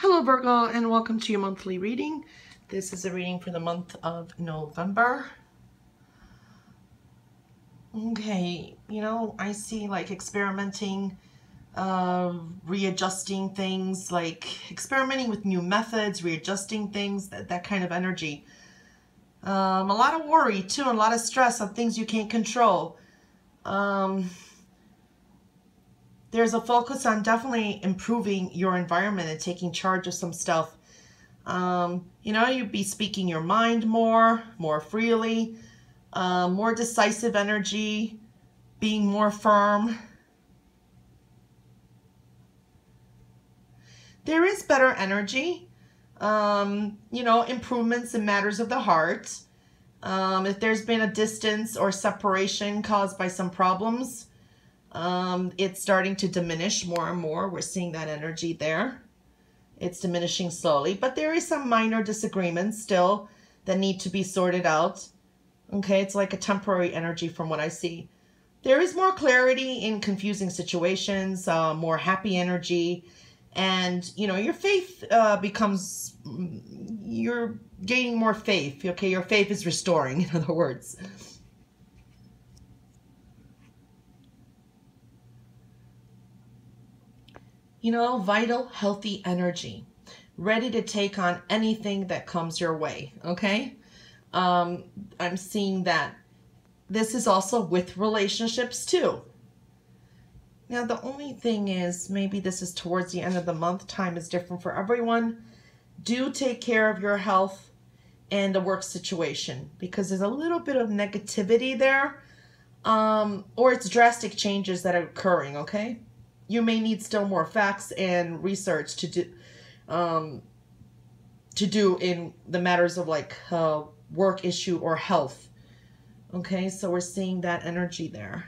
Hello Virgo, and welcome to your monthly reading. This is a reading for the month of November. Okay, I see like experimenting, readjusting things, like experimenting with new methods, readjusting things, that kind of energy. A lot of worry too, and a lot of stress on things you can't control. There's a focus on definitely improving your environment and taking charge of some stuff. You'd be speaking your mind more freely, more decisive energy, being more firm. There is better energy, improvements in matters of the heart. If there's been a distance or separation caused by some problems, it's starting to diminish more and more. We're seeing that energy there. It's diminishing slowly, but there is some minor disagreements still that need to be sorted out. Okay, it's like a temporary energy from what I see. There is more clarity in confusing situations, more happy energy, and your faith becomes, you're gaining more faith. Okay, your faith is restoring, in other words. Vital, healthy energy, ready to take on anything that comes your way, okay? I'm seeing that this is also with relationships too. Now, the only thing is, maybe this is towards the end of the month. Time is different for everyone. Do take care of your health and the work situation, because there's a little bit of negativity there, or it's drastic changes that are occurring, okay? You may need still more facts and research to do in the matters of like work issue or health. Okay, so we're seeing that energy there.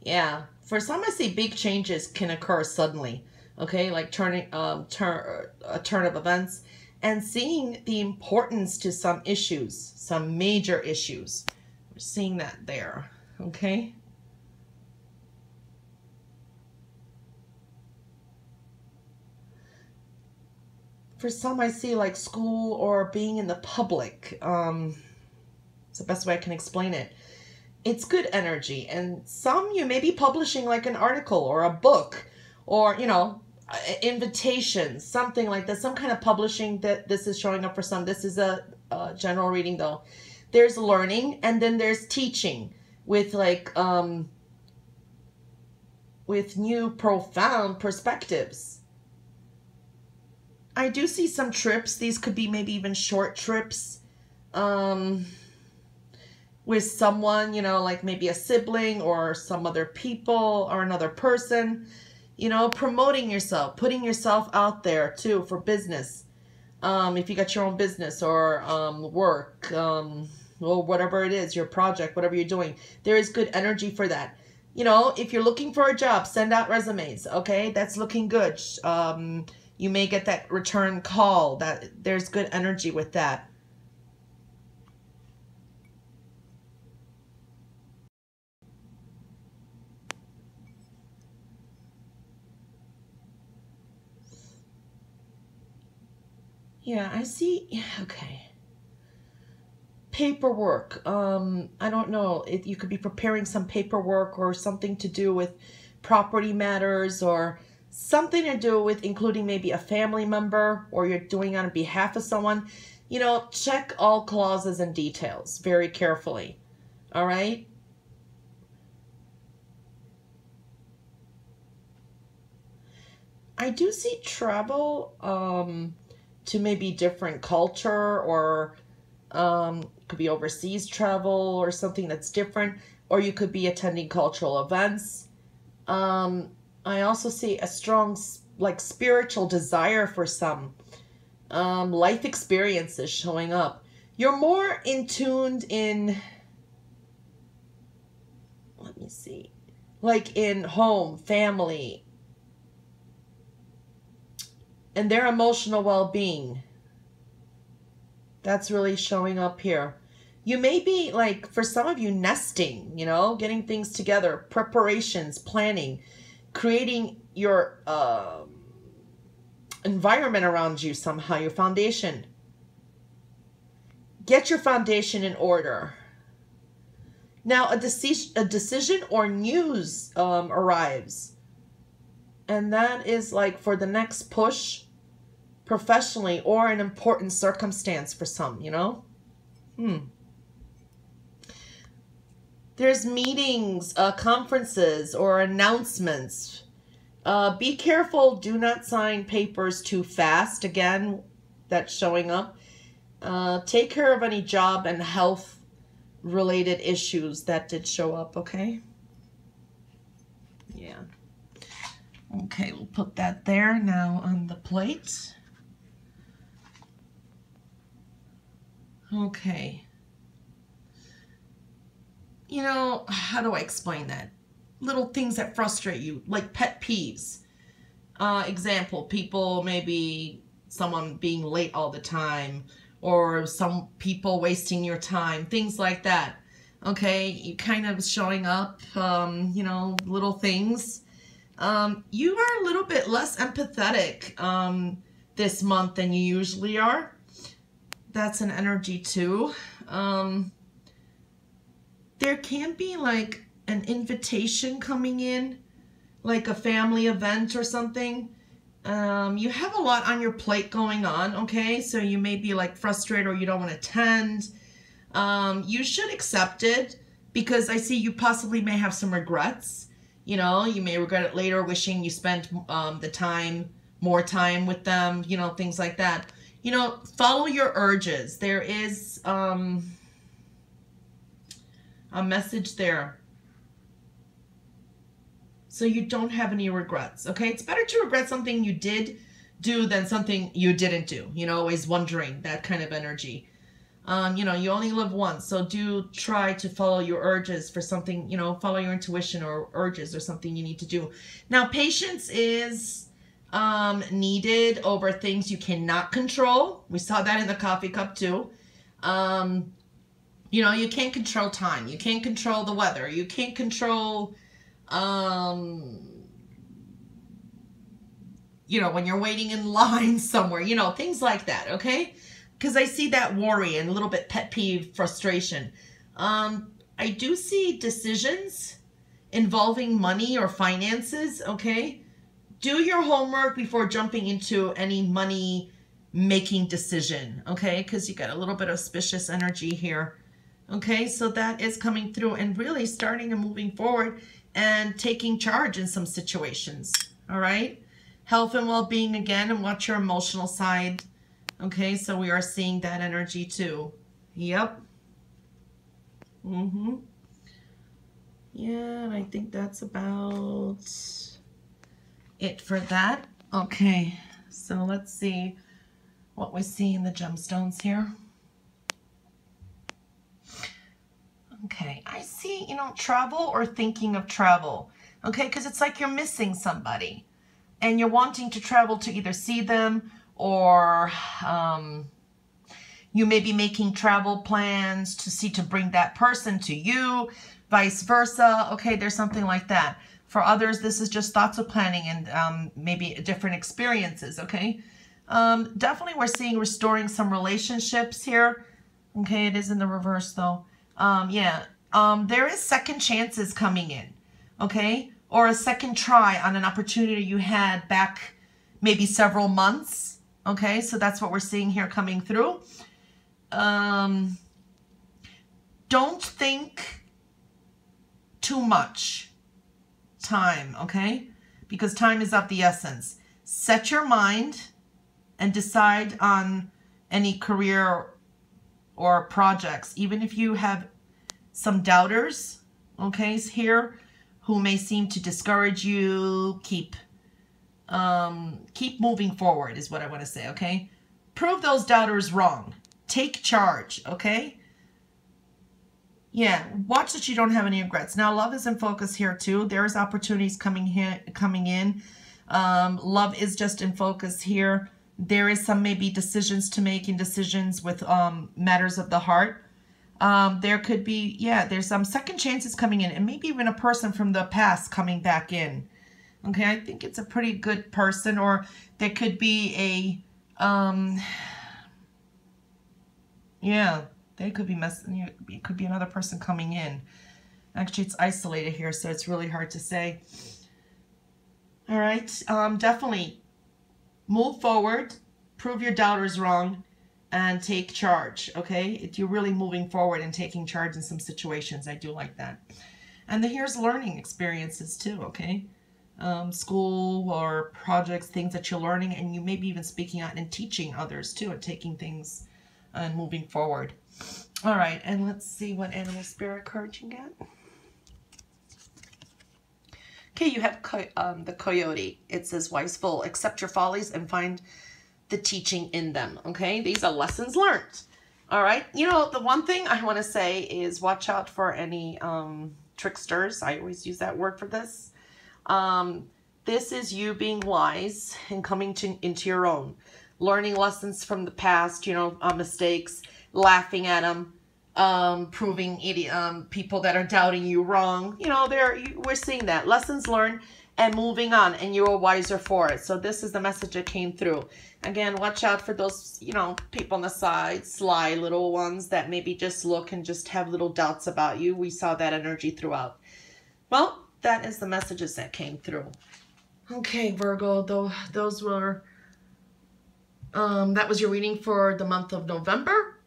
Yeah, for some I see big changes can occur suddenly. Okay, like a turn of events, and seeing the importance to some issues, some major issues. We're seeing that there, okay? For some, I see like school or being in the public. It's the best way I can explain it. It's good energy. And some, you may be publishing like an article or a book or, invitations, something like that. Some kind of publishing that this is showing up for some. This is a general reading though. There's learning, and then there's teaching with like with new profound perspectives. I do see some trips. These could be maybe even short trips with someone, like maybe a sibling or some other people or another person, promoting yourself, putting yourself out there too for business. If you got your own business or work, or whatever it is, your project, whatever you're doing, there is good energy for that. If you're looking for a job, send out resumes, okay? That's looking good. You may get that return call. That there's good energy with that. Yeah, I see. Okay. Paperwork. I don't know. You could be preparing some paperwork or something to do with property matters, or something to do with including maybe a family member, or you're doing on behalf of someone. Check all clauses and details very carefully. All right? I do see travel to maybe different culture, or could be overseas travel or something that's different, or you could be attending cultural events. I also see a strong like spiritual desire for some life experiences showing up. You're more in tuned in, let me see, like in home, family, and their emotional well-being. That's really showing up here. You may be like, for some of you, nesting, you know, getting things together, preparations, planning, creating your environment around you somehow, your foundation. Get your foundation in order. Now, a decision or news arrives. And that is like for the next push professionally or an important circumstance for some, you know? There's meetings, conferences, or announcements. Be careful. Do not sign papers too fast. Again, that's showing up. Take care of any job and health related issues that did show up, okay? Yeah. Okay, we'll put that there now on the plate. Okay. You know, how do I explain that? Little things that frustrate you, like pet peeves. Example, people, maybe someone being late all the time, or some people wasting your time, things like that. Okay, you kind of showing up, you know, little things. You are a little bit less empathetic this month than you usually are. That's an energy too. There can be like an invitation coming in, like a family event or something. You have a lot on your plate going on, okay? So you may be like frustrated or you don't want to attend. You should accept it because I see you possibly may have some regrets. You know, you may regret it later, wishing you spent more time with them, you know, things like that. You know, follow your urges. There is a message there. So you don't have any regrets, okay? It's better to regret something you did do than something you didn't do. You know, always wondering, that kind of energy. You know, you only live once, so do try to follow your urges for something, you know, follow your intuition or urges or something you need to do. Now, patience is needed over things you cannot control. We saw that in the coffee cup too. You know, you can't control time. You can't control the weather. You can't control, you know, when you're waiting in line somewhere, you know, things like that, okay? Because I see that worry and a little bit pet peeve, frustration. I do see decisions involving money or finances, okay? Do your homework before jumping into any money-making decision, okay? Because you got a little bit of suspicious energy here, okay? So that is coming through and really starting and moving forward and taking charge in some situations, all right? Health and well-being again, and watch your emotional side. Okay, so we are seeing that energy too. Yep. Yeah, and I think that's about it for that. Okay, so let's see what we see in the gemstones here. Okay, I see, you know, travel or thinking of travel. Okay, because it's like you're missing somebody and you're wanting to travel to either see them, or you may be making travel plans to bring that person to you, vice versa. Okay, there's something like that. For others, this is just thoughts of planning and maybe different experiences, okay? Definitely we're seeing restoring some relationships here. Okay, it is in the reverse though. Yeah, there is second chances coming in, okay? Or a second try on an opportunity you had back maybe several months. Okay, so that's what we're seeing here coming through. Don't think too much time, okay? Because time is of the essence. Set your mind and decide on any career or projects, even if you have some doubters, okay, here, who may seem to discourage you. Keep moving forward is what I want to say, okay? Prove those doubters wrong. Take charge, okay? Yeah, watch that you don't have any regrets. Now, love is in focus here too. There's opportunities coming in. Love is just in focus here. There is some maybe decisions to make, and decisions with matters of the heart. There could be, yeah, there's some second chances coming in, and maybe even a person from the past coming back in. Okay, I think it's a pretty good person, or there could be a, yeah, they could be messing, it could be another person coming in. Actually, it's isolated here, so it's really hard to say. All right, definitely move forward, prove your doubters wrong, and take charge, okay? You're really moving forward and taking charge in some situations. I do like that. And here's learning experiences too, okay? School or projects, things that you're learning, and you may be even speaking out and teaching others too, and taking things and moving forward. All right, and let's see what animal spirit card you get. Okay, you have the coyote. It says, wise fool, accept your follies and find the teaching in them. Okay, these are lessons learned. All right, you know, the one thing I want to say is watch out for any tricksters. I always use that word for this. This is you being wise and coming into your own, learning lessons from the past, you know, mistakes, laughing at them, proving people that are doubting you wrong. You know, we're seeing that. Lessons learned and moving on, and you're wiser for it. So this is the message that came through. Again, watch out for those, you know, people on the side, sly little ones that maybe just look and just have little doubts about you. We saw that energy throughout. Well, that is the messages that came through. Okay, Virgo, those were, that was your reading for the month of November.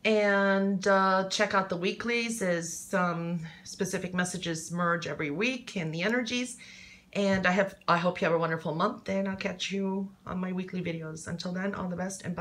And check out the weeklies as some specific messages merge every week in the energies. And I hope you have a wonderful month, and I'll catch you on my weekly videos. Until then, all the best and bye.